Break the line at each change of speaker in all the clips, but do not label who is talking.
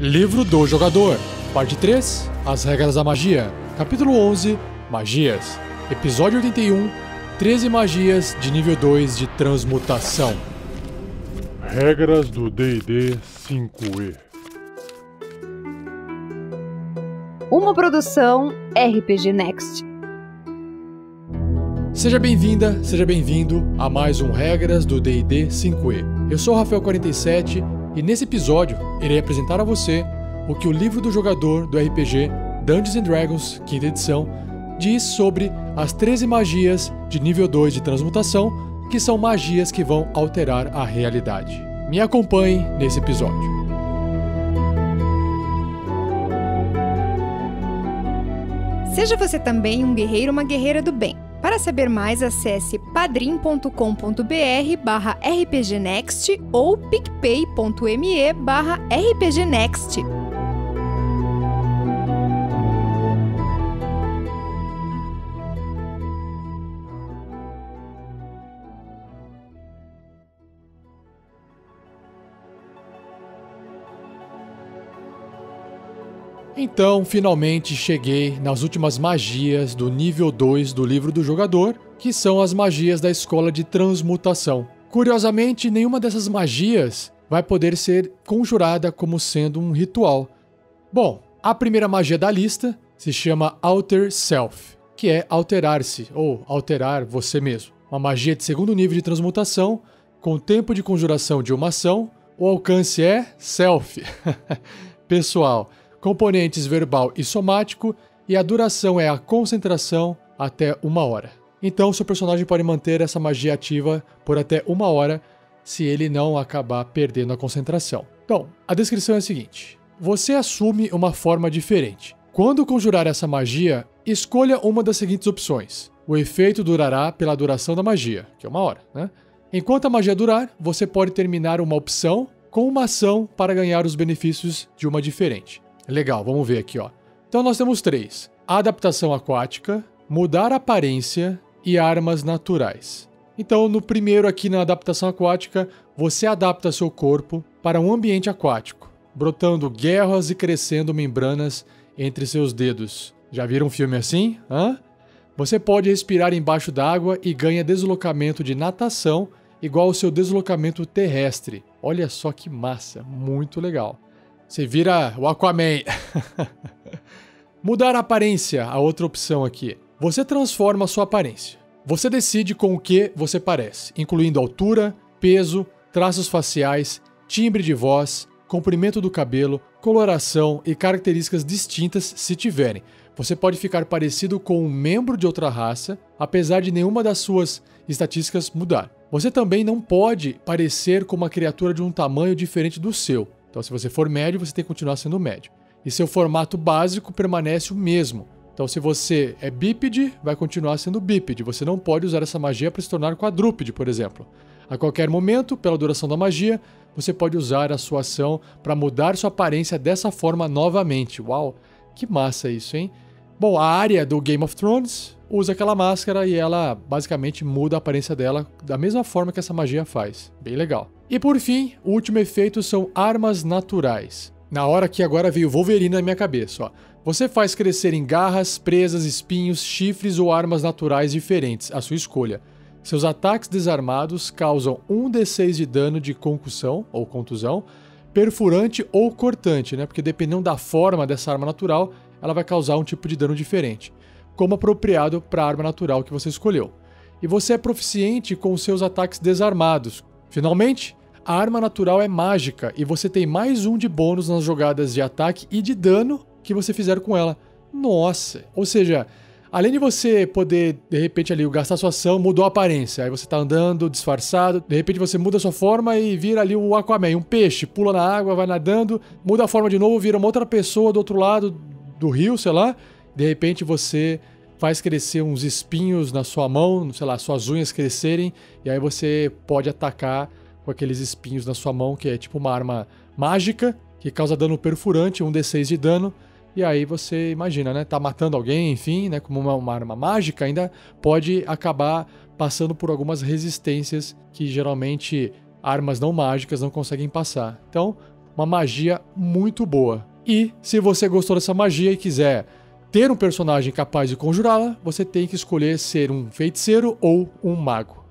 Livro do Jogador, Parte 3, As Regras da Magia, Capítulo 11, Magias, Episódio 81, 13 Magias de nível 2 de Transmutação.
Regras do D&D 5e.
Uma produção RPG Next.
Seja bem-vinda, seja bem-vindo a mais um Regras do D&D 5e. Eu sou o Rafael47 e nesse episódio irei apresentar a você o que o livro do jogador do RPG Dungeons & Dragons, 5ª edição, diz sobre as 13 magias de nível 2 de transmutação, que são magias que vão alterar a realidade. Me acompanhe nesse episódio.
Seja você também um guerreiro ou uma guerreira do bem. Para saber mais, acesse padrim.com.br/rpgnext ou picpay.me/rpgnext.
Então, finalmente cheguei nas últimas magias do nível 2 do livro do jogador, que são as magias da escola de transmutação. Curiosamente, nenhuma dessas magias vai poder ser conjurada como sendo um ritual. Bom, a primeira magia da lista se chama Alter Self, que é alterar-se ou alterar você mesmo. Uma magia de segundo nível de transmutação, com tempo de conjuração de uma ação, o alcance é Self, pessoal. Componentes verbal e somático, e a duração é a concentração até 1 hora. Então, seu personagem pode manter essa magia ativa por até 1 hora, se ele não acabar perdendo a concentração. Então, a descrição é a seguinte: você assume uma forma diferente. Quando conjurar essa magia, escolha uma das seguintes opções. O efeito durará pela duração da magia, que é 1 hora, né? Enquanto a magia durar, você pode terminar uma opção com uma ação para ganhar os benefícios de uma diferente. Legal, vamos ver aqui, ó. Então nós temos 3. Adaptação aquática, mudar a aparência e armas naturais. Então no primeiro aqui na adaptação aquática, você adapta seu corpo para um ambiente aquático, brotando guerras e crescendo membranas entre seus dedos. Já viram um filme assim? Hã? Você pode respirar embaixo d'água e ganha deslocamento de natação igual ao seu deslocamento terrestre. Olha só que massa, muito legal. Você vira o Aquaman. Mudar a aparência, a outra opção aqui. Você transforma a sua aparência. Você decide com o que você parece, incluindo altura, peso, traços faciais, timbre de voz, comprimento do cabelo, coloração e características distintas se tiverem. Você pode ficar parecido com um membro de outra raça, apesar de nenhuma das suas estatísticas mudar. Você também não pode parecer com uma criatura de um tamanho diferente do seu. Então, se você for médio, você tem que continuar sendo médio. E seu formato básico permanece o mesmo. Então, se você é bípede, vai continuar sendo bípede. Você não pode usar essa magia para se tornar quadrúpede, por exemplo. A qualquer momento, pela duração da magia, você pode usar a sua ação para mudar sua aparência dessa forma novamente. Uau, que massa isso, hein? Bom, a Arya do Game of Thrones usa aquela máscara e ela basicamente muda a aparência dela da mesma forma que essa magia faz. Bem legal. E por fim, o último efeito são armas naturais. Na hora que agora veio Wolverine na minha cabeça, ó. Você faz crescer em garras, presas, espinhos, chifres ou armas naturais diferentes, a sua escolha. Seus ataques desarmados causam 1d6 de dano de concussão ou contusão, perfurante ou cortante, né? Porque dependendo da forma dessa arma natural, ela vai causar um tipo de dano diferente, como apropriado para a arma natural que você escolheu. E você é proficiente com seus ataques desarmados. Finalmente, a arma natural é mágica e você tem mais 1 de bônus nas jogadas de ataque e de dano que você fizer com ela. Nossa! Ou seja, além de você poder, de repente, ali gastar sua ação, mudou a aparência. Aí você tá andando disfarçado, de repente você muda a sua forma e vira ali o Aquaman, um peixe, pula na água, vai nadando, muda a forma de novo, vira uma outra pessoa do outro lado do rio, sei lá. De repente você faz crescer uns espinhos na sua mão, sei lá, suas unhas crescerem, e aí você pode atacar com aqueles espinhos na sua mão, que é tipo uma arma mágica, que causa dano perfurante, 1d6 de dano, e aí você imagina, né, tá matando alguém, enfim, né, como uma arma mágica, ainda pode acabar passando por algumas resistências que geralmente armas não mágicas não conseguem passar. Então, uma magia muito boa. E se você gostou dessa magia e quiser ter um personagem capaz de conjurá-la, você tem que escolher ser um feiticeiro ou um mago.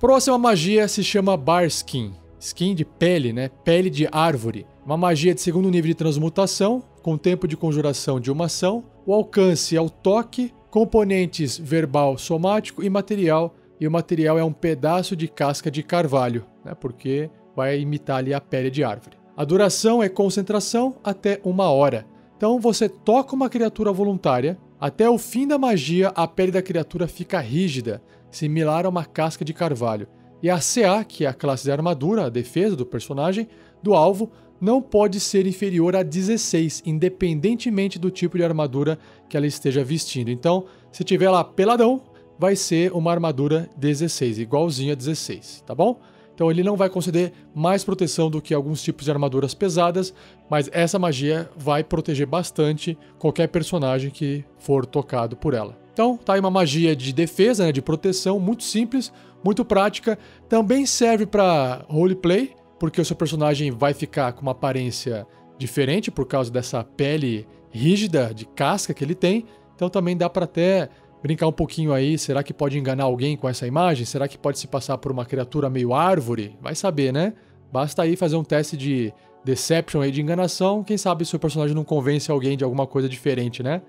Próxima magia se chama Barskin. Skin de pele, né? Pele de árvore. Uma magia de segundo nível de transmutação, com tempo de conjuração de uma ação. O alcance é o toque, componentes verbal, somático e material. E o material é um pedaço de casca de carvalho, né? Porque vai imitar ali a pele de árvore. A duração é concentração até 1 hora. Então você toca uma criatura voluntária. Até o fim da magia, a pele da criatura fica rígida, similar a uma casca de carvalho. E a CA, que é a classe de armadura, a defesa do personagem, do alvo, não pode ser inferior a 16, independentemente do tipo de armadura que ela esteja vestindo. Então, se tiver lá peladão, vai ser uma armadura 16, igualzinho a 16, tá bom? Então ele não vai conceder mais proteção do que alguns tipos de armaduras pesadas, mas essa magia vai proteger bastante qualquer personagem que for tocado por ela. Então tá aí uma magia de defesa, né, de proteção, muito simples, muito prática. Também serve para roleplay, porque o seu personagem vai ficar com uma aparência diferente por causa dessa pele rígida de casca que ele tem. Então também dá para até brincar um pouquinho aí, será que pode enganar alguém com essa imagem? Será que pode se passar por uma criatura meio árvore? Vai saber, né? Basta aí fazer um teste de deception aí de enganação, quem sabe seu personagem não convence alguém de alguma coisa diferente, né?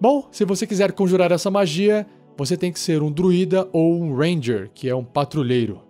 Bom, se você quiser conjurar essa magia, você tem que ser um druida ou um ranger, que é um patrulheiro.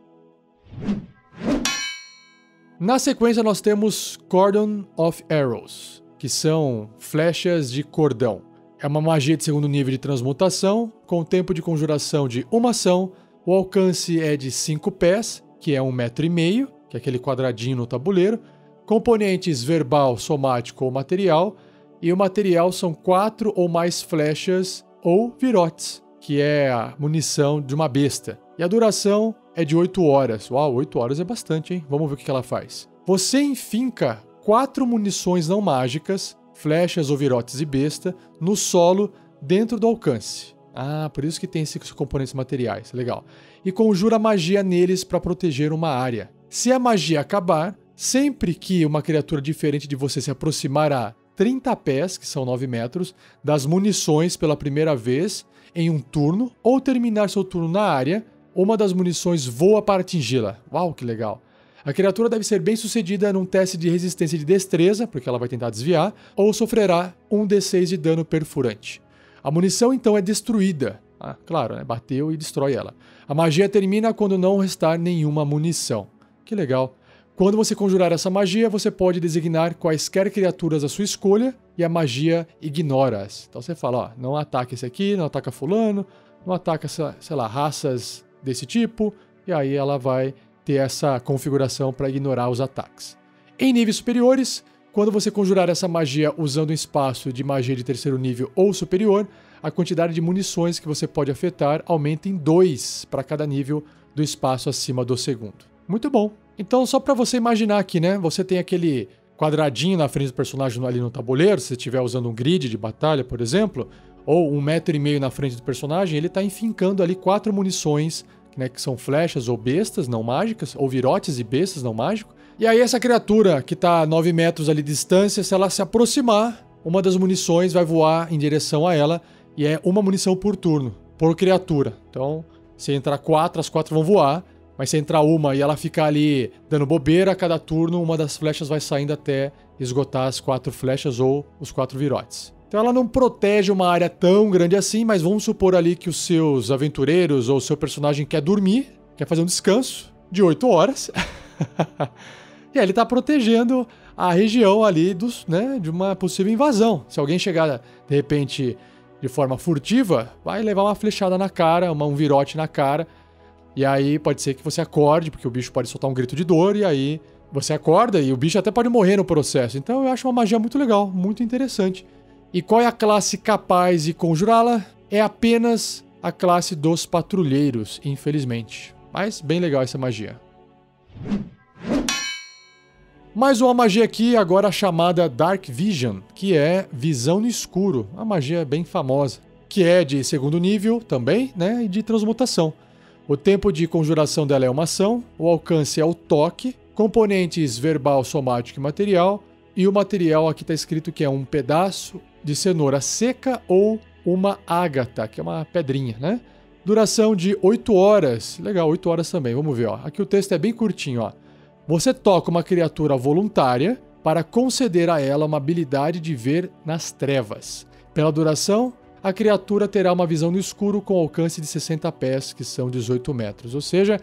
Na sequência nós temos Cordon of Arrows, que são flechas de cordão. É uma magia de segundo nível de transmutação, com tempo de conjuração de uma ação. O alcance é de 5 pés, que é 1,5 m, que é aquele quadradinho no tabuleiro. Componentes verbal, somático ou material. E o material são 4 ou mais flechas ou virotes, que é a munição de uma besta. E a duração é de 8 horas. Uau, 8 horas é bastante, hein? Vamos ver o que ela faz. Você enfinca 4 munições não mágicas, flechas ou virotes e besta, no solo dentro do alcance. Ah, por isso que tem esses componentes materiais. Legal. E conjura magia neles para proteger uma área. Se a magia acabar, sempre que uma criatura diferente de você se aproximar a 30 pés, que são 9 metros, das munições pela primeira vez em um turno, ou terminar seu turno na área, uma das munições voa para atingi-la. Uau, que legal. A criatura deve ser bem sucedida num teste de resistência de destreza, porque ela vai tentar desviar, ou sofrerá 1d6 de dano perfurante. A munição então é destruída. Ah, claro, né? Bateu e destrói ela. A magia termina quando não restar nenhuma munição. Que legal. Quando você conjurar essa magia, você pode designar quaisquer criaturas à sua escolha e a magia ignora-as. Então você fala, ó, não ataca esse aqui, não ataca fulano, não ataca, sei lá, raças desse tipo, e aí ela vai ter essa configuração para ignorar os ataques. Em níveis superiores, quando você conjurar essa magia usando um espaço de magia de terceiro nível ou superior, a quantidade de munições que você pode afetar aumenta em 2 para cada nível do espaço acima do segundo. Muito bom. Então, só para você imaginar aqui, né? Você tem aquele quadradinho na frente do personagem ali no tabuleiro, se você estiver usando um grid de batalha, por exemplo, ou 1,5 m na frente do personagem, ele está enfincando ali 4 munições, né, que são flechas ou bestas não mágicas, ou virotes e bestas não mágicos. E aí essa criatura que está a 9 metros ali de distância, se ela se aproximar, uma das munições vai voar em direção a ela, e é uma munição por turno, por criatura. Então, se entrar 4, as 4 vão voar, mas se entrar uma e ela ficar ali dando bobeira, a cada turno uma das flechas vai saindo até esgotar as 4 flechas ou os 4 virotes. Então ela não protege uma área tão grande assim, mas vamos supor ali que os seus aventureiros ou o seu personagem quer dormir, quer fazer um descanso de 8 horas. E aí ele está protegendo a região ali né, de uma possível invasão. Se alguém chegar, de repente, de forma furtiva, vai levar uma flechada na cara, um virote na cara. E aí pode ser que você acorde, porque o bicho pode soltar um grito de dor, e aí você acorda e o bicho até pode morrer no processo. Então eu acho uma magia muito legal, muito interessante. E qual é a classe capaz de conjurá-la? É apenas a classe dos patrulheiros, infelizmente. Mas bem legal essa magia. Mais uma magia aqui, agora chamada Dark Vision, que é visão no escuro. Uma magia bem famosa, que é de segundo nível também, né, e de transmutação. O tempo de conjuração dela é uma ação, o alcance é o toque, componentes verbal, somático e material, e o material aqui está escrito que é um pedaço de cenoura seca ou uma ágata, que é uma pedrinha, né? Duração de 8 horas. Legal, 8 horas também. Vamos ver, ó. Aqui o texto é bem curtinho, ó. Você toca uma criatura voluntária para conceder a ela uma habilidade de ver nas trevas. Pela duração, a criatura terá uma visão no escuro com alcance de 60 pés, que são 18 metros. Ou seja,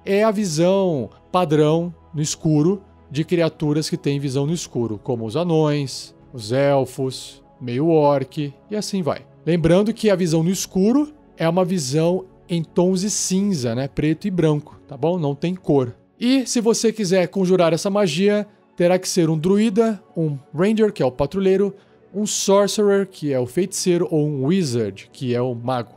é a visão padrão no escuro de criaturas que têm visão no escuro, como os anões, os elfos, meio orc e assim vai. Lembrando que a visão no escuro é uma visão em tons de cinza, né? Preto e branco, tá bom? Não tem cor. E se você quiser conjurar essa magia, terá que ser um druida, um ranger, que é o patrulheiro, um sorcerer, que é o feiticeiro, ou um wizard, que é o mago.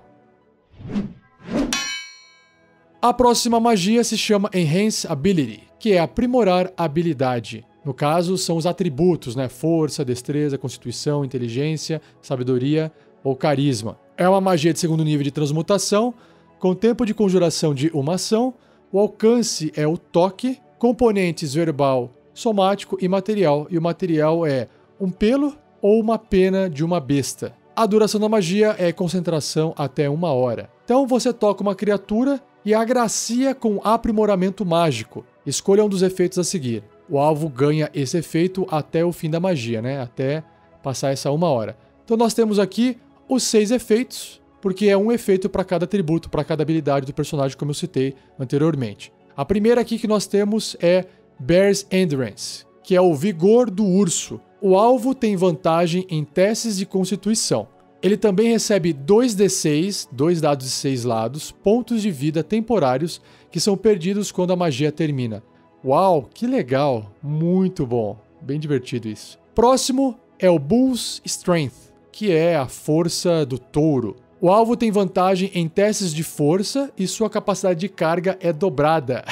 A próxima magia se chama Enhance Ability, que é aprimorar a habilidade. No caso, são os atributos, né? Força, destreza, constituição, inteligência, sabedoria ou carisma. É uma magia de segundo nível de transmutação, com tempo de conjuração de uma ação, o alcance é o toque, componentes verbal, somático e material. E o material é um pelo ou uma pena de uma besta. A duração da magia é concentração até 1 hora. Então você toca uma criatura e agracia com aprimoramento mágico. Escolha um dos efeitos a seguir. O alvo ganha esse efeito até o fim da magia, né? Até passar essa 1 hora. Então nós temos aqui os 6 efeitos, porque é um efeito para cada atributo, para cada habilidade do personagem, como eu citei anteriormente. A primeira aqui que nós temos é Bear's Endurance, que é o vigor do urso. O alvo tem vantagem em testes de constituição. Ele também recebe 2d6, 2 dados de 6 lados, pontos de vida temporários que são perdidos quando a magia termina. Uau, que legal! Muito bom. Bem divertido isso. Próximo é o Bull's Strength, que é a força do touro. O alvo tem vantagem em testes de força e sua capacidade de carga é dobrada.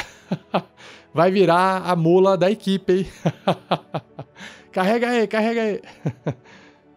Vai virar a mula da equipe, hein? Carrega aí, carrega aí.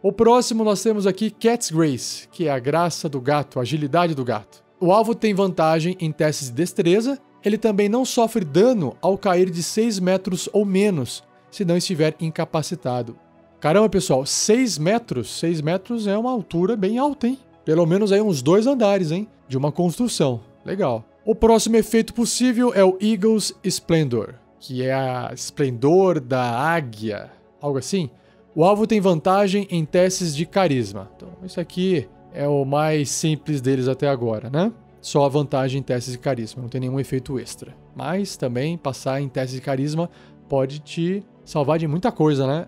O próximo nós temos aqui Cat's Grace, que é a graça do gato, a agilidade do gato. O alvo tem vantagem em testes de destreza. Ele também não sofre dano ao cair de 6 metros ou menos, se não estiver incapacitado. Caramba, pessoal, 6 metros? 6 metros é uma altura bem alta, hein? Pelo menos aí uns 2 andares, hein? De uma construção. Legal. O próximo efeito possível é o Eagle's Splendor, que é a esplendor da águia, algo assim. O alvo tem vantagem em testes de carisma. Então, isso aqui é o mais simples deles até agora, né? Só a vantagem em testes de carisma, não tem nenhum efeito extra. Mas também passar em testes de carisma pode te salvar de muita coisa, né?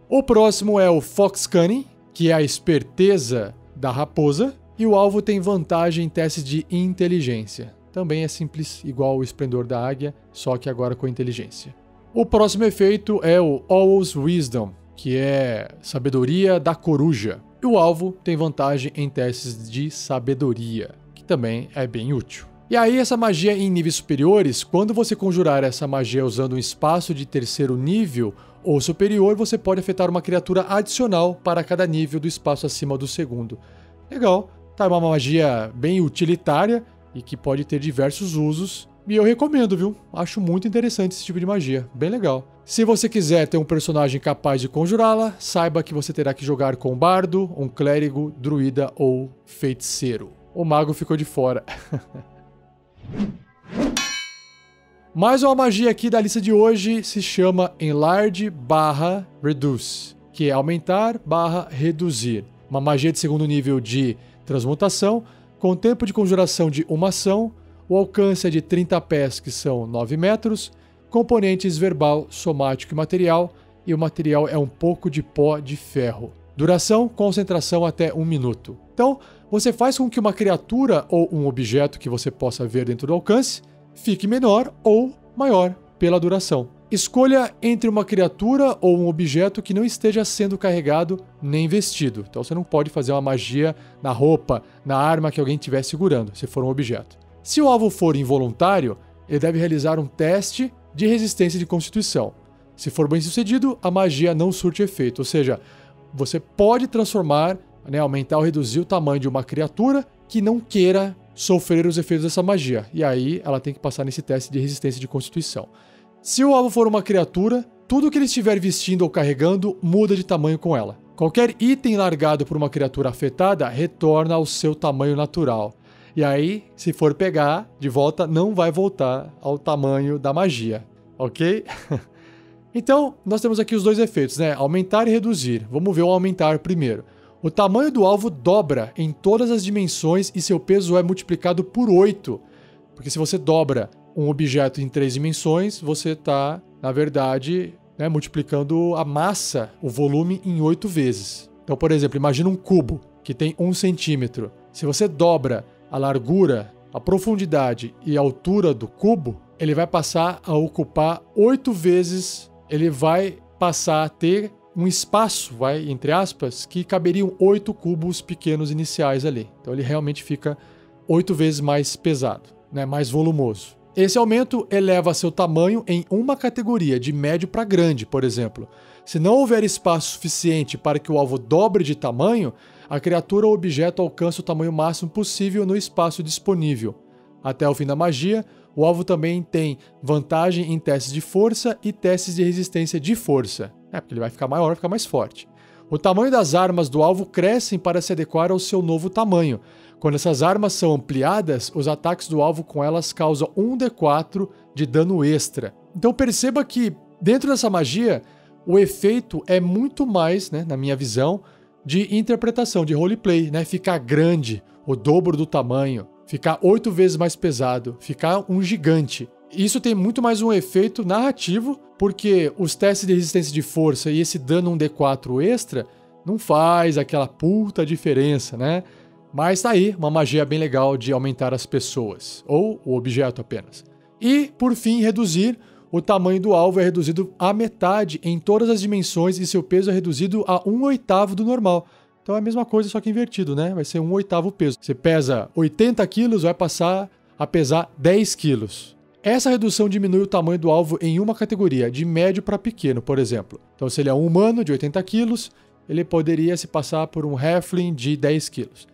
O próximo é o Fox Cunning, que é a esperteza da raposa. E o alvo tem vantagem em testes de inteligência. Também é simples, igual o esplendor da águia, só que agora com inteligência. O próximo efeito é o Owl's Wisdom, que é sabedoria da coruja. E o alvo tem vantagem em testes de sabedoria, que também é bem útil. E aí essa magia em níveis superiores, quando você conjurar essa magia usando um espaço de terceiro nível ou superior, você pode afetar uma criatura adicional para cada nível do espaço acima do segundo. Legal. Tá, é uma magia bem utilitária e que pode ter diversos usos. E eu recomendo, viu? Acho muito interessante esse tipo de magia. Bem legal. Se você quiser ter um personagem capaz de conjurá-la, saiba que você terá que jogar com um bardo, um clérigo, druida ou feiticeiro. O mago ficou de fora. Mais uma magia aqui da lista de hoje se chama Enlarge/Reduce, que é aumentar/reduzir. Uma magia de segundo nível de transmutação, com tempo de conjuração de uma ação, o alcance é de 30 pés, que são 9 metros, componentes verbal, somático e material, e o material é um pouco de pó de ferro. Duração, concentração até 1 minuto. Então, você faz com que uma criatura ou um objeto que você possa ver dentro do alcance fique menor ou maior pela duração. Escolha entre uma criatura ou um objeto que não esteja sendo carregado nem vestido. Então você não pode fazer uma magia na roupa, na arma que alguém estiver segurando, se for um objeto. Se o alvo for involuntário, ele deve realizar um teste de resistência de constituição. Se for bem sucedido, a magia não surte efeito. Ou seja, você pode transformar, aumentar ou reduzir o tamanho de uma criatura que não queira sofrer os efeitos dessa magia. E aí ela tem que passar nesse teste de resistência de constituição. Se o alvo for uma criatura, tudo que ele estiver vestindo ou carregando muda de tamanho com ela. Qualquer item largado por uma criatura afetada retorna ao seu tamanho natural. E aí, se for pegar de volta, não vai voltar ao tamanho da magia, ok? Então, nós temos aqui os dois efeitos, né? Aumentar e reduzir. Vamos ver o aumentar primeiro. O tamanho do alvo dobra em todas as dimensões e seu peso é multiplicado por 8. Porque se você dobra um objeto em 3 dimensões, você está, na verdade, né, multiplicando a massa, o volume, em 8 vezes. Então, por exemplo, imagina um cubo que tem 1 centímetro. Se você dobra a largura, a profundidade e a altura do cubo, ele vai passar a ocupar 8 vezes, ele vai passar a ter um espaço, entre aspas, que caberiam 8 cubos pequenos iniciais ali. Então ele realmente fica 8 vezes mais pesado, né, mais volumoso. Esse aumento eleva seu tamanho em uma categoria, de médio para grande, por exemplo. Se não houver espaço suficiente para que o alvo dobre de tamanho, a criatura ou objeto alcança o tamanho máximo possível no espaço disponível. Até o fim da magia, o alvo também tem vantagem em testes de força e testes de resistência de força. Porque ele vai ficar maior, vai ficar mais forte. O tamanho das armas do alvo crescem para se adequar ao seu novo tamanho. Quando essas armas são ampliadas, os ataques do alvo com elas causam 1d4 de dano extra. Então perceba que, dentro dessa magia, o efeito é muito mais, né, na minha visão, de interpretação, de roleplay, né? Ficar grande, o dobro do tamanho, ficar 8 vezes mais pesado, ficar um gigante. Isso tem muito mais um efeito narrativo, porque os testes de resistência de força e esse dano 1d4 extra não faz aquela puta diferença, né? Mas tá aí uma magia bem legal de aumentar as pessoas, ou o objeto apenas. E, por fim, reduzir. O tamanho do alvo é reduzido à metade em todas as dimensões e seu peso é reduzido a 1/8 do normal. Então é a mesma coisa, só que invertido, né? Vai ser 1/8 o peso. Você pesa 80 quilos, vai passar a pesar 10 quilos. Essa redução diminui o tamanho do alvo em uma categoria, de médio para pequeno, por exemplo. Então, se ele é um humano de 80 quilos, ele poderia se passar por um halfling de 10 quilos.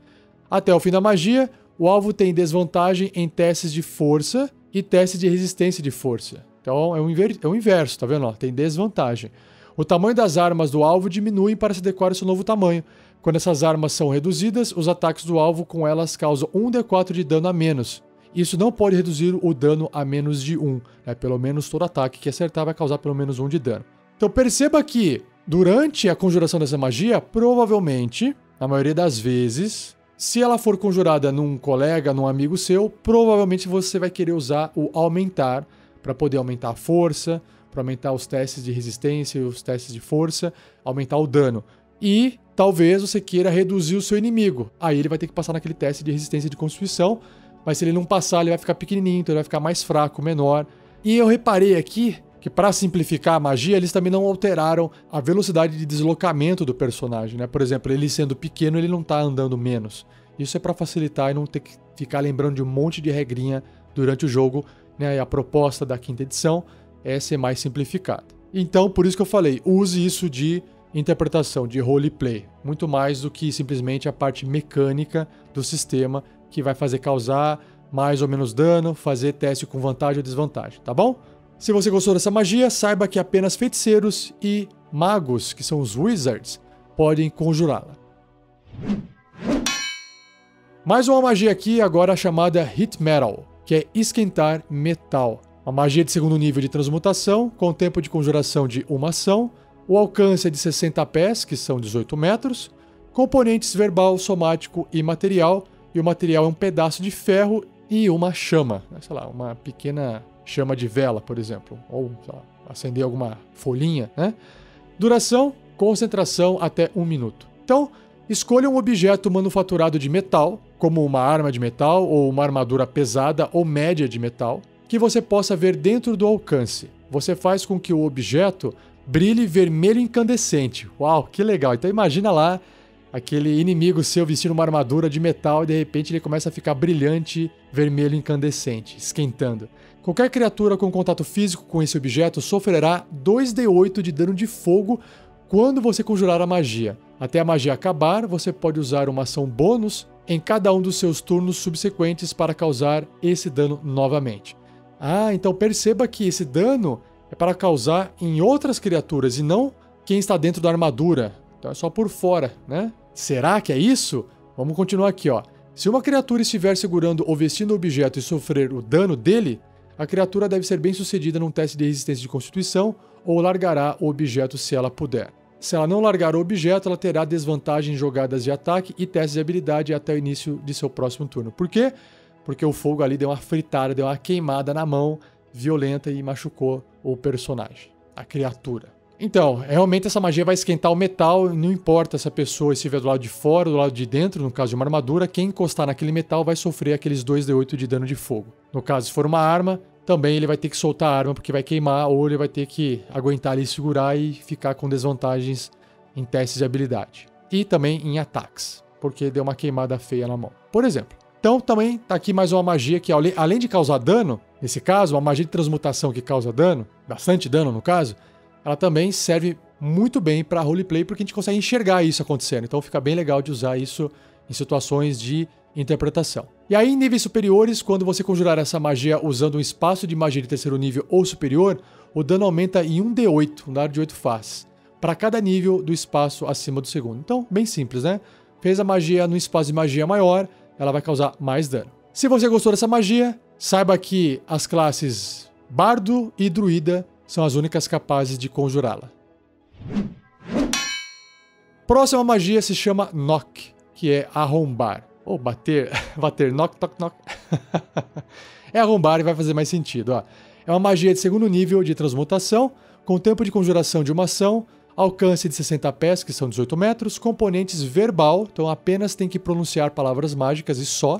Até o fim da magia, o alvo tem desvantagem em testes de força e testes de resistência de força. Então, é o inverso, tá vendo? Tem desvantagem. O tamanho das armas do alvo diminui para se adequar ao seu novo tamanho. Quando essas armas são reduzidas, os ataques do alvo com elas causam 1d4 de dano a menos. Isso não pode reduzir o dano a menos de 1. Né? Pelo menos todo ataque que acertar vai causar pelo menos 1 de dano. Então perceba que, durante a conjuração dessa magia, provavelmente, na maioria das vezes, se ela for conjurada num colega, num amigo seu, provavelmente você vai querer usar o aumentar, para poder aumentar a força, para aumentar os testes de resistência e os testes de força, aumentar o dano. E talvez você queira reduzir o seu inimigo. Aí ele vai ter que passar naquele teste de resistência de constituição, mas se ele não passar, ele vai ficar pequenininho, então ele vai ficar mais fraco, menor. E eu reparei aqui que, para simplificar a magia, eles também não alteraram a velocidade de deslocamento do personagem, né? Por exemplo, ele sendo pequeno, ele não está andando menos. Isso é para facilitar e não ter que ficar lembrando de um monte de regrinha durante o jogo, né? E a proposta da 5ª edição é ser mais simplificada. Então, por isso que eu falei, use isso de interpretação, de roleplay, muito mais do que simplesmente a parte mecânica do sistema que vai fazer causar mais ou menos dano, fazer teste com vantagem ou desvantagem, tá bom? Se você gostou dessa magia, saiba que apenas feiticeiros e magos, que são os wizards, podem conjurá-la. Mais uma magia aqui, agora chamada Heat Metal, que é esquentar metal. Uma magia de 2º nível de transmutação, com tempo de conjuração de 1 ação, o alcance é de 60 pés, que são 18 metros, componentes verbal, somático e material, e o material é um pedaço de ferro e uma chama, sei lá, uma pequena chama de vela, por exemplo, ou sei lá, acender alguma folhinha, né? Duração, concentração até 1 minuto. Então, escolha um objeto manufaturado de metal, como uma arma de metal ou uma armadura pesada ou média de metal, que você possa ver dentro do alcance. Você faz com que o objeto brilhe vermelho incandescente. Uau, que legal! Então imagina lá aquele inimigo seu vestindo uma armadura de metal e de repente ele começa a ficar brilhante, vermelho incandescente, esquentando. Qualquer criatura com contato físico com esse objeto sofrerá 2d8 de dano de fogo quando você conjurar a magia. Até a magia acabar, você pode usar uma ação bônus em cada um dos seus turnos subsequentes para causar esse dano novamente. Ah, então perceba que esse dano é para causar em outras criaturas e não quem está dentro da armadura. Então é só por fora, né? Será que é isso? Vamos continuar aqui, ó. Se uma criatura estiver segurando ou vestindo o objeto e sofrer o dano dele, a criatura deve ser bem sucedida num teste de resistência de constituição ou largará o objeto se ela puder. Se ela não largar o objeto, ela terá desvantagem em jogadas de ataque e testes de habilidade até o início de seu próximo turno. Por quê? Porque o fogo ali deu uma fritada, deu uma queimada na mão violenta e machucou o personagem, a criatura. Então, realmente essa magia vai esquentar o metal, não importa se a pessoa estiver do lado de fora ou do lado de dentro, no caso de uma armadura, quem encostar naquele metal vai sofrer aqueles 2d8 de dano de fogo. No caso, se for uma arma, também ele vai ter que soltar a arma porque vai queimar, ou ele vai ter que aguentar ali, segurar e ficar com desvantagens em testes de habilidade. E também em ataques, porque deu uma queimada feia na mão, por exemplo. Então também tá aqui mais uma magia que, além de causar dano, nesse caso, uma magia de transmutação que causa dano, bastante dano no caso, ela também serve muito bem para roleplay porque a gente consegue enxergar isso acontecendo. Então fica bem legal de usar isso em situações de interpretação. E aí, em níveis superiores, quando você conjurar essa magia usando um espaço de magia de terceiro nível ou superior, o dano aumenta em 1d8, um dado de 8 faces, para cada nível do espaço acima do segundo. Então, bem simples, né? Fez a magia no espaço de magia maior, ela vai causar mais dano. Se você gostou dessa magia, saiba que as classes Bardo e Druida são as únicas capazes de conjurá-la. Próxima magia se chama Knock, que é arrombar. Ou bater, knock, knock, knock. É arrombar e vai fazer mais sentido. Ó. É uma magia de segundo nível de transmutação, com tempo de conjuração de uma ação, alcance de 60 pés, que são 18 metros, componentes verbal, então apenas tem que pronunciar palavras mágicas e só,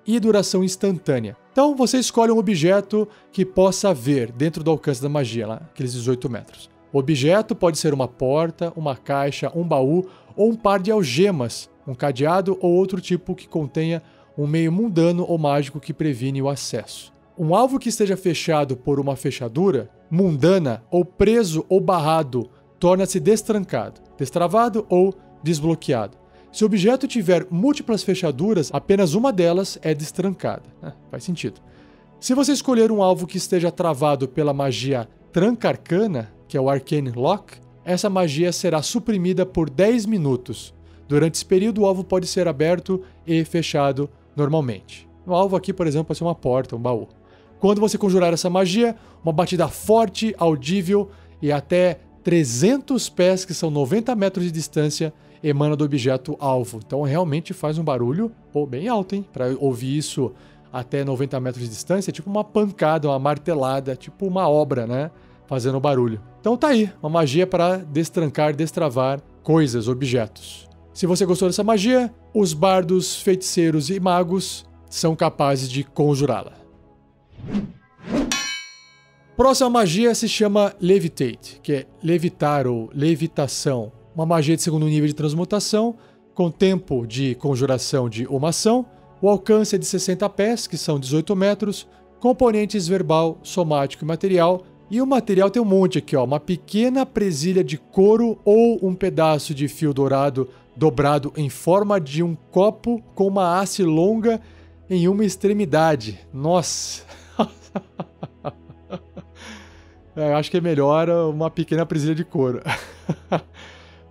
e duração instantânea. Então você escolhe um objeto que possa ver dentro do alcance da magia, lá, aqueles 18 metros. O objeto pode ser uma porta, uma caixa, um baú ou um par de algemas, um cadeado ou outro tipo que contenha um meio mundano ou mágico que previne o acesso. Um alvo que esteja fechado por uma fechadura, mundana ou preso ou barrado, torna-se destrancado, destravado ou desbloqueado. Se o objeto tiver múltiplas fechaduras, apenas uma delas é destrancada. Faz sentido. Se você escolher um alvo que esteja travado pela magia Tranca Arcana, que é o Arcane Lock, essa magia será suprimida por 10 minutos. Durante esse período, o alvo pode ser aberto e fechado normalmente. O alvo aqui, por exemplo, pode ser uma porta, um baú. Quando você conjurar essa magia, uma batida forte, audível e até 300 pés, que são 90 metros de distância, emana do objeto alvo. Então realmente faz um barulho bem alto, hein? Para ouvir isso até 90 metros de distância, é tipo uma pancada, uma martelada, tipo uma obra, né? Fazendo barulho. Então tá aí, uma magia para destrancar, destravar coisas, objetos. Se você gostou dessa magia, os bardos, feiticeiros e magos são capazes de conjurá-la. Próxima magia se chama Levitate, que é levitar ou levitação. Uma magia de segundo nível de transmutação, com tempo de conjuração de uma ação, o alcance é de 60 pés, que são 18 metros, componentes verbal, somático e material. E o material tem um monte aqui, ó, uma pequena presilha de couro ou um pedaço de fio dourado dobrado em forma de um copo com uma haste longa em uma extremidade. Nossa! Eu acho que é melhor uma pequena presilha de couro.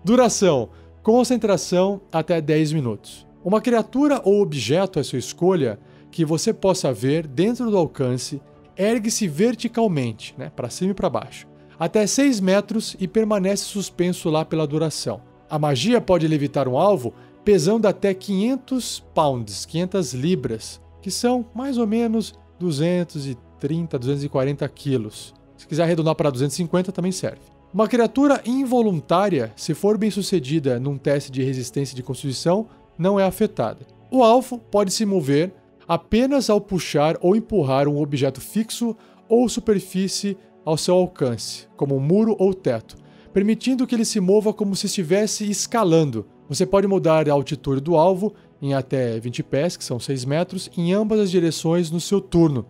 Duração: concentração até 10 minutos. Uma criatura ou objeto à sua escolha que você possa ver dentro do alcance ergue-se verticalmente, né, para cima e para baixo, até 6 metros e permanece suspenso lá pela duração. A magia pode levitar um alvo pesando até 500 pounds, 500 libras, que são mais ou menos 230, 240 quilos. Se quiser arredondar para 250 também serve. Uma criatura involuntária, se for bem sucedida num teste de resistência de constituição, não é afetada. O alvo pode se mover apenas ao puxar ou empurrar um objeto fixo ou superfície ao seu alcance, como um muro ou teto, permitindo que ele se mova como se estivesse escalando. Você pode mudar a altitude do alvo em até 20 pés, que são 6 metros, em ambas as direções no seu turno.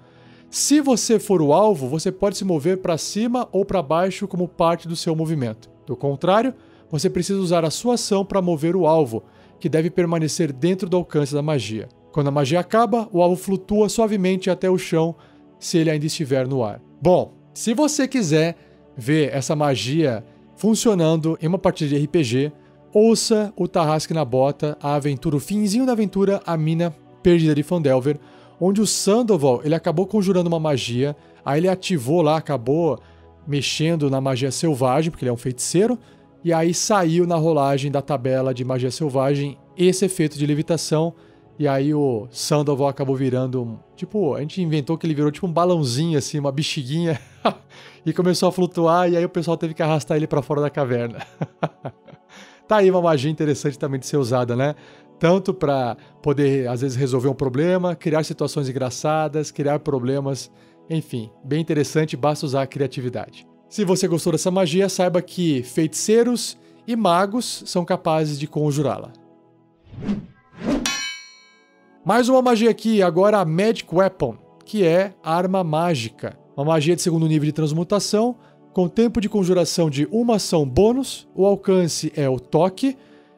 Se você for o alvo, você pode se mover para cima ou para baixo como parte do seu movimento. Do contrário, você precisa usar a sua ação para mover o alvo, que deve permanecer dentro do alcance da magia. Quando a magia acaba, o alvo flutua suavemente até o chão se ele ainda estiver no ar. Bom, se você quiser ver essa magia funcionando em uma partida de RPG, ouça o Tarrasque na Bota, a aventura, o finzinho da aventura, A Mina Perdida de Phandelver, onde o Sandoval, ele acabou conjurando uma magia, aí ele ativou lá, acabou mexendo na magia selvagem, porque ele é um feiticeiro, e aí saiu na rolagem da tabela de magia selvagem esse efeito de levitação, e aí o Sandoval acabou virando, tipo, a gente inventou que ele virou tipo um balãozinho assim, uma bexiguinha, e começou a flutuar, e aí o pessoal teve que arrastar ele pra fora da caverna. Tá aí uma magia interessante também de ser usada, né? Tanto para poder, às vezes, resolver um problema, criar situações engraçadas, criar problemas, enfim, bem interessante, basta usar a criatividade. Se você gostou dessa magia, saiba que feiticeiros e magos são capazes de conjurá-la. Mais uma magia aqui, agora a Magic Weapon, que é arma mágica. Uma magia de segundo nível de transmutação, com tempo de conjuração de uma ação bônus, o alcance é o toque,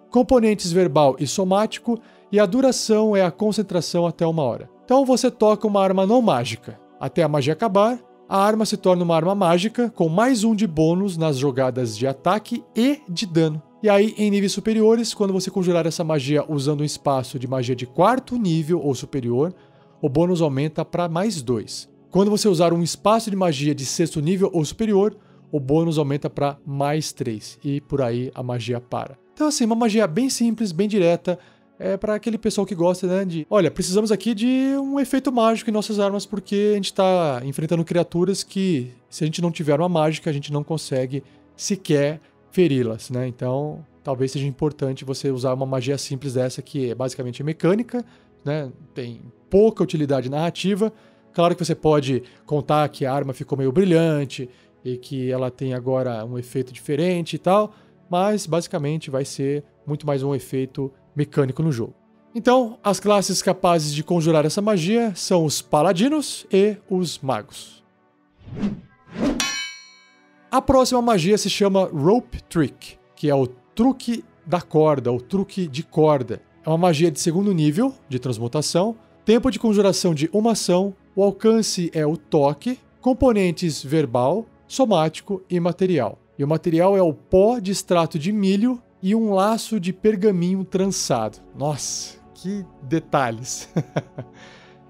componentes verbal e somático, e a duração é a concentração até 1 hora. Então você toca uma arma não mágica. Até a magia acabar, a arma se torna uma arma mágica, com mais 1 de bônus nas jogadas de ataque e de dano. E aí, em níveis superiores, quando você conjurar essa magia usando um espaço de magia de 4º nível ou superior, o bônus aumenta para mais 2. Quando você usar um espaço de magia de 6º nível ou superior, o bônus aumenta para mais 3. E por aí a magia para. Então assim, uma magia bem simples, bem direta, é para aquele pessoal que gosta, né, de... Olha, precisamos aqui de um efeito mágico em nossas armas, porque a gente está enfrentando criaturas que, se a gente não tiver uma mágica, a gente não consegue sequer feri-las, né? Então, talvez seja importante você usar uma magia simples dessa, que é basicamente mecânica, né? Tem pouca utilidade narrativa. Claro que você pode contar que a arma ficou meio brilhante e que ela tem agora um efeito diferente e tal, mas basicamente vai ser muito mais um efeito mecânico no jogo. Então, as classes capazes de conjurar essa magia são os paladinos e os magos. A próxima magia se chama Rope Trick, que é o truque da corda, ou truque de corda. É uma magia de segundo nível de transmutação, tempo de conjuração de uma ação, o alcance é o toque, componentes verbal, somático e material. E o material é o pó de extrato de milho e um laço de pergaminho trançado. Nossa, que detalhes!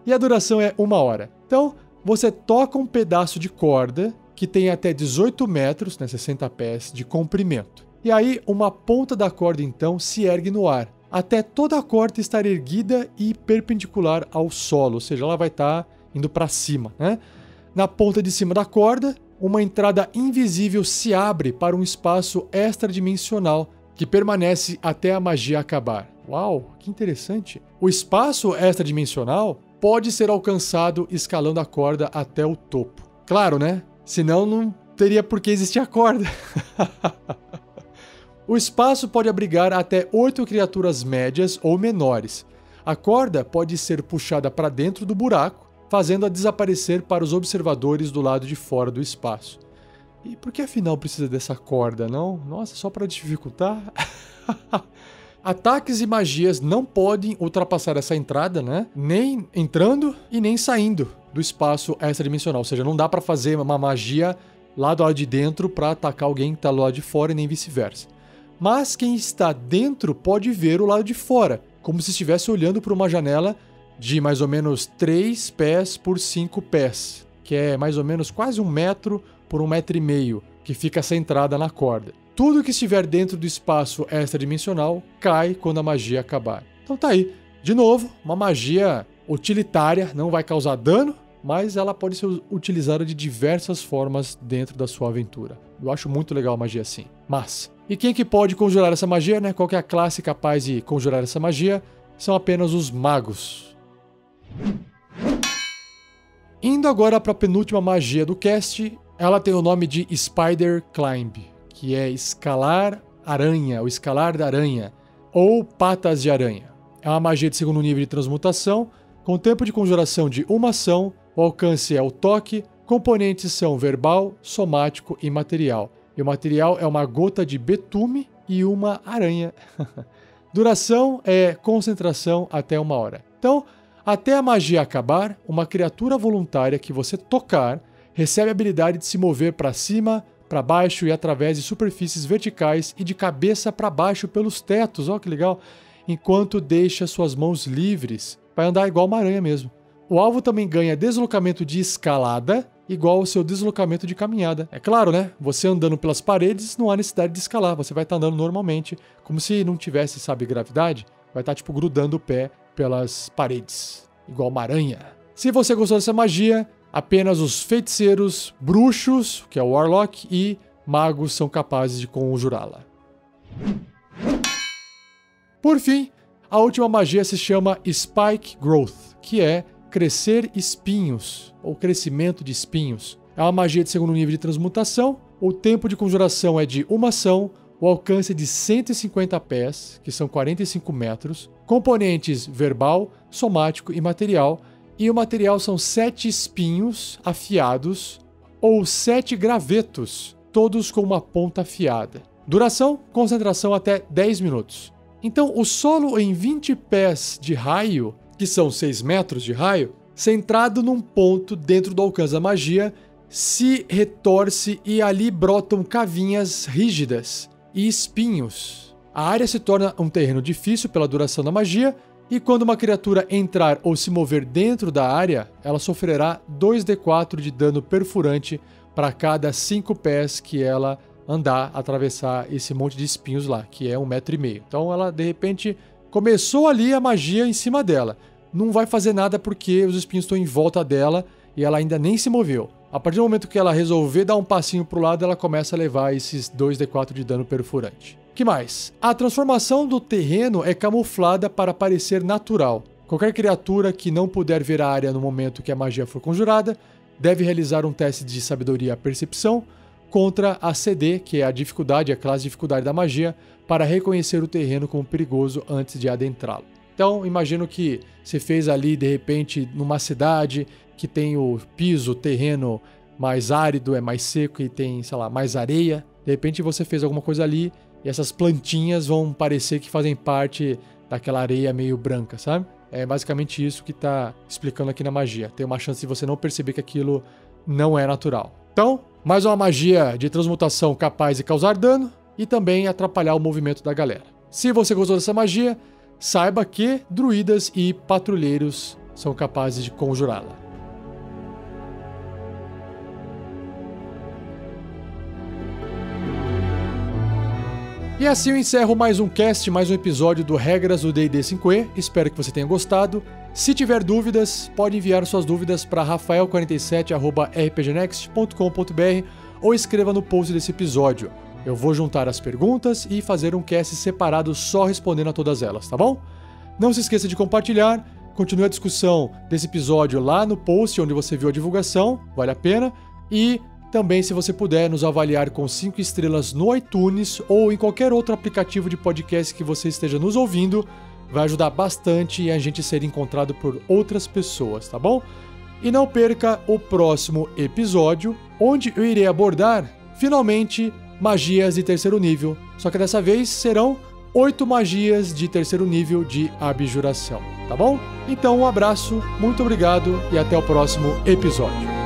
E a duração é 1 hora. Então, você toca um pedaço de corda que tem até 18 metros, né, 60 pés, de comprimento. E aí, uma ponta da corda, então, se ergue no ar, até toda a corda estar erguida e perpendicular ao solo, ou seja, ela vai estar indo para cima, né? Na ponta de cima da corda, uma entrada invisível se abre para um espaço extradimensional que permanece até a magia acabar. Uau, que interessante! O espaço extradimensional pode ser alcançado escalando a corda até o topo. Claro, né? Senão não teria por que existir a corda. O espaço pode abrigar até 8 criaturas médias ou menores. A corda pode ser puxada para dentro do buraco, fazendo-a desaparecer para os observadores do lado de fora do espaço. E por que afinal precisa dessa corda, não? Nossa, só para dificultar? Ataques e magias não podem ultrapassar essa entrada, né? Nem entrando e nem saindo do espaço extradimensional. Ou seja, não dá para fazer uma magia lá do lado de dentro para atacar alguém que está do lado de fora e nem vice-versa. Mas quem está dentro pode ver o lado de fora, como se estivesse olhando por uma janela de mais ou menos 3 pés por 5 pés, que é mais ou menos quase 1 metro por 1,5 metros, que fica essa entrada na corda. Tudo que estiver dentro do espaço extradimensional cai quando a magia acabar. Então tá aí, de novo, uma magia utilitária, não vai causar dano, mas ela pode ser utilizada de diversas formas dentro da sua aventura. Eu acho muito legal a magia assim. Mas, e quem que pode conjurar essa magia, né? Qual que é a classe capaz de conjurar essa magia? São apenas os magos. Indo agora para a penúltima magia do cast, ela tem o nome de Spider Climb, que é escalar aranha, ou escalar da aranha, ou patas de aranha. É uma magia de segundo nível de transmutação, com tempo de conjuração de uma ação, o alcance é o toque, componentes são verbal, somático e material. E o material é uma gota de betume e uma aranha. Duração é concentração até 1 hora. Então, até a magia acabar, uma criatura voluntária que você tocar recebe a habilidade de se mover para cima, para baixo e através de superfícies verticais e de cabeça para baixo pelos tetos, ó que legal, enquanto deixa suas mãos livres. Vai andar igual uma aranha mesmo. O alvo também ganha deslocamento de escalada, igual ao seu deslocamento de caminhada. É claro, né? Você andando pelas paredes, não há necessidade de escalar. Você vai estar andando normalmente, como se não tivesse, sabe, gravidade. Vai estar, tipo, grudando o pé pelas paredes, igual uma aranha. Se você gostou dessa magia, apenas os feiticeiros, bruxos, que é o Warlock, e magos são capazes de conjurá-la. Por fim, a última magia se chama Spike Growth, que é crescer espinhos, ou crescimento de espinhos. É uma magia de 2º nível de transmutação, o tempo de conjuração é de 1 ação, o alcance é de 150 pés, que são 45 metros, componentes verbal, somático e material, e o material são 7 espinhos afiados, ou 7 gravetos, todos com uma ponta afiada. Duração, concentração até 10 minutos. Então, o solo em 20 pés de raio, que são 6 metros de raio, centrado num ponto dentro do alcance da magia, se retorce e ali brotam cavinhas rígidas e espinhos. A área se torna um terreno difícil pela duração da magia, e quando uma criatura entrar ou se mover dentro da área, ela sofrerá 2d4 de dano perfurante para cada 5 pés que ela andar, atravessar esse monte de espinhos lá, que é 1,5 metro. Então ela, de repente, começou ali a magia em cima dela. Não vai fazer nada porque os espinhos estão em volta dela e ela ainda nem se moveu. A partir do momento que ela resolver dar um passinho pro lado, ela começa a levar esses 2d4 de dano perfurante. Que mais? A transformação do terreno é camuflada para parecer natural. Qualquer criatura que não puder ver a área no momento que a magia for conjurada deve realizar um teste de sabedoria percepção contra a CD, que é a dificuldade, a classe de dificuldade da magia, para reconhecer o terreno como perigoso antes de adentrá-lo. Então, imagino que você fez ali, de repente, numa cidade que tem o piso, o terreno mais árido, é mais seco e tem, sei lá, mais areia. De repente você fez alguma coisa ali e essas plantinhas vão parecer que fazem parte daquela areia meio branca, sabe? É basicamente isso que está explicando aqui na magia. Tem uma chance de você não perceber que aquilo não é natural. Então, mais uma magia de transmutação capaz de causar dano e também atrapalhar o movimento da galera. Se você gostou dessa magia, saiba que druidas e patrulheiros são capazes de conjurá-la. E assim eu encerro mais um cast, mais um episódio do Regras do D&D 5e. Espero que você tenha gostado. Se tiver dúvidas, pode enviar suas dúvidas para rafael47@rpgnext.com.br ou escreva no post desse episódio. Eu vou juntar as perguntas e fazer um cast separado só respondendo a todas elas, tá bom? Não se esqueça de compartilhar, continue a discussão desse episódio lá no post onde você viu a divulgação, vale a pena, e também, se você puder, nos avaliar com 5 estrelas no iTunes ou em qualquer outro aplicativo de podcast que você esteja nos ouvindo, vai ajudar bastante a gente ser encontrado por outras pessoas, tá bom? E não perca o próximo episódio, onde eu irei abordar, finalmente, magias de 3º nível. Só que dessa vez serão 8 magias de 3º nível de abjuração, tá bom? Então, um abraço, muito obrigado e até o próximo episódio.